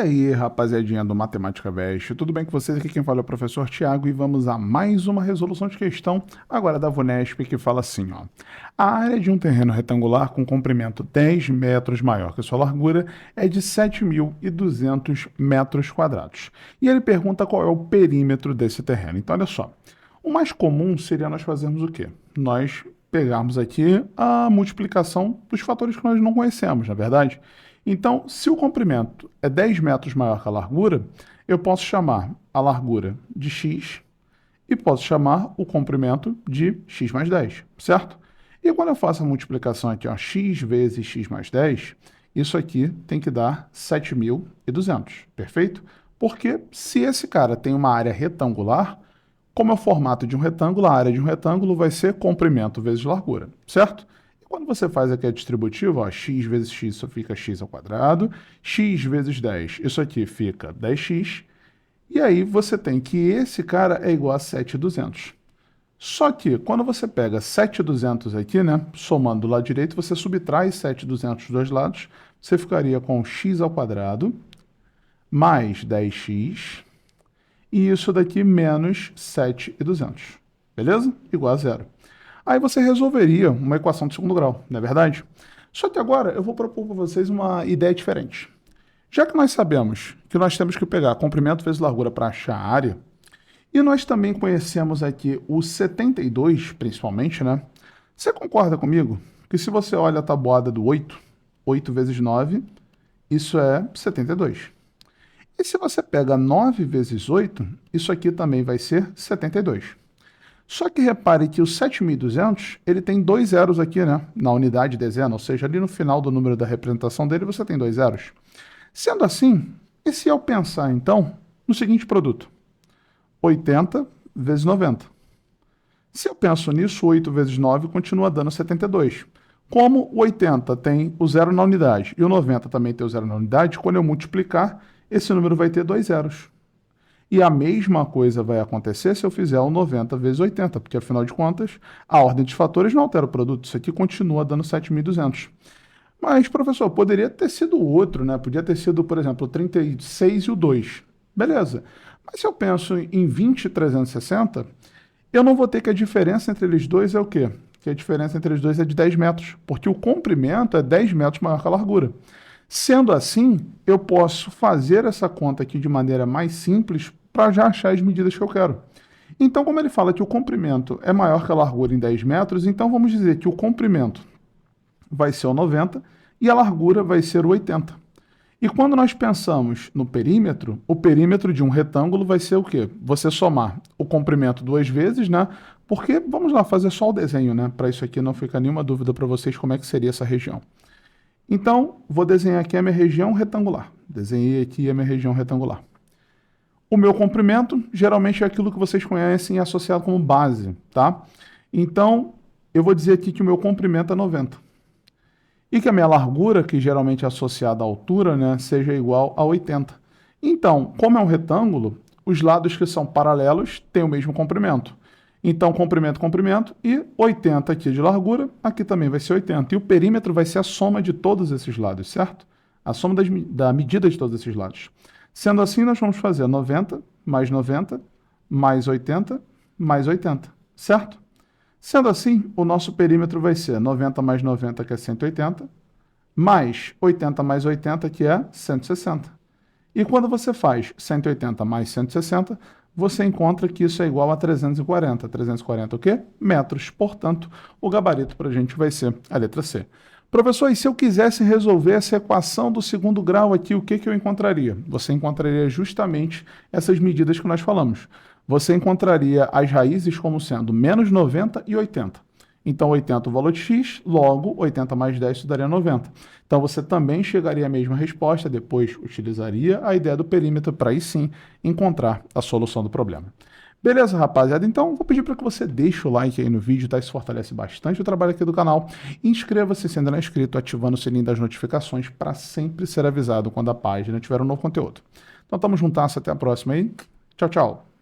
aí, rapaziadinha do Matemática Veste, tudo bem com vocês? Aqui quem fala é o professor Tiago e vamos a mais uma resolução de questão, agora da VUNESP, que fala assim, ó. A área de um terreno retangular com comprimento 10 metros maior que sua largura é de 7.200 metros quadrados. E ele pergunta qual é o perímetro desse terreno. Então, olha só, o mais comum seria nós fazermos o quê? Nós pegarmos aqui a multiplicação dos fatores que nós não conhecemos, na verdade? Então, se o comprimento é 10 metros maior que a largura, eu posso chamar a largura de x e posso chamar o comprimento de x mais 10, certo? E quando eu faço a multiplicação aqui, ó, x vezes x mais 10, isso aqui tem que dar 7.200, perfeito? Porque se esse cara tem uma área retangular, como é o formato de um retângulo, a área de um retângulo vai ser comprimento vezes largura, certo? Quando você faz aqui a distributiva, ó, x vezes x, isso fica x ao quadrado, x vezes 10, isso aqui fica 10x, e aí você tem que esse cara é igual a 7.200. Só que quando você pega 7.200 aqui, né, somando do lado direito, você subtrai 7.200 dos dois lados, você ficaria com x ao quadrado mais 10x, e isso daqui menos 7.200, beleza? Igual a zero. Aí você resolveria uma equação de segundo grau, não é verdade? Só que agora eu vou propor para vocês uma ideia diferente. Já que nós sabemos que nós temos que pegar comprimento vezes largura para achar a área, e nós também conhecemos aqui o 72, principalmente, né? Você concorda comigo que se você olha a tabuada do 8, 8 vezes 9, isso é 72. E se você pega 9 vezes 8, isso aqui também vai ser 72. Só que repare que o 7.200, ele tem dois zeros aqui, né? Na unidade dezena, ou seja, ali no final do número da representação dele, você tem dois zeros. Sendo assim, e se eu pensar, então, no seguinte produto? 80 vezes 90. Se eu penso nisso, 8 vezes 9 continua dando 72. Como o 80 tem o zero na unidade e o 90 também tem o zero na unidade, quando eu multiplicar, esse número vai ter dois zeros. E a mesma coisa vai acontecer se eu fizer o 90 vezes 80, porque afinal de contas, a ordem dos fatores não altera o produto, isso aqui continua dando 7.200. Mas, professor, poderia ter sido outro, né? Podia ter sido, por exemplo, o 36 e o 2. Beleza. Mas se eu penso em 20 e 360, eu não vou ter que a diferença entre eles dois é o quê? Que a diferença entre eles dois é de 10 metros, porque o comprimento é 10 metros maior que a largura. Sendo assim, eu posso fazer essa conta aqui de maneira mais simples para já achar as medidas que eu quero. Então, como ele fala que o comprimento é maior que a largura em 10 metros, então vamos dizer que o comprimento vai ser o 90 e a largura vai ser o 80. E quando nós pensamos no perímetro, o perímetro de um retângulo vai ser o quê? Você somar o comprimento duas vezes, né? Porque, vamos lá, fazer só o desenho, né? Para isso aqui não ficar nenhuma dúvida para vocês como é que seria essa região. Então, vou desenhar aqui a minha região retangular. Desenhei aqui a minha região retangular. O meu comprimento, geralmente, é aquilo que vocês conhecem associado como base, tá? Então, eu vou dizer aqui que o meu comprimento é 90. E que a minha largura, que geralmente é associada à altura, né, seja igual a 80. Então, como é um retângulo, os lados que são paralelos têm o mesmo comprimento. Então, comprimento, comprimento, e 80 aqui de largura, aqui também vai ser 80. E o perímetro vai ser a soma de todos esses lados, certo? A soma da medida de todos esses lados. Sendo assim, nós vamos fazer 90 mais 90 mais 80 mais 80, certo? Sendo assim, o nosso perímetro vai ser 90 mais 90, que é 180, mais 80 mais 80, que é 160. E quando você faz 180 mais 160, você encontra que isso é igual a 340. 340 o quê? Metros. Portanto, o gabarito para a gente vai ser a letra C. Professor, e se eu quisesse resolver essa equação do segundo grau aqui, o que eu encontraria? Você encontraria justamente essas medidas que nós falamos. Você encontraria as raízes como sendo menos 90 e 80. Então, 80 o valor de x, logo 80 mais 10 isso daria 90. Então, você também chegaria à mesma resposta, depois utilizaria a ideia do perímetro para aí sim encontrar a solução do problema. Beleza, rapaziada? Então, vou pedir para que você deixe o like aí no vídeo, tá? Isso fortalece bastante o trabalho aqui do canal. Inscreva-se se ainda não é inscrito, ativando o sininho das notificações para sempre ser avisado quando a página tiver um novo conteúdo. Então, tamo juntas, até a próxima aí. Tchau, tchau.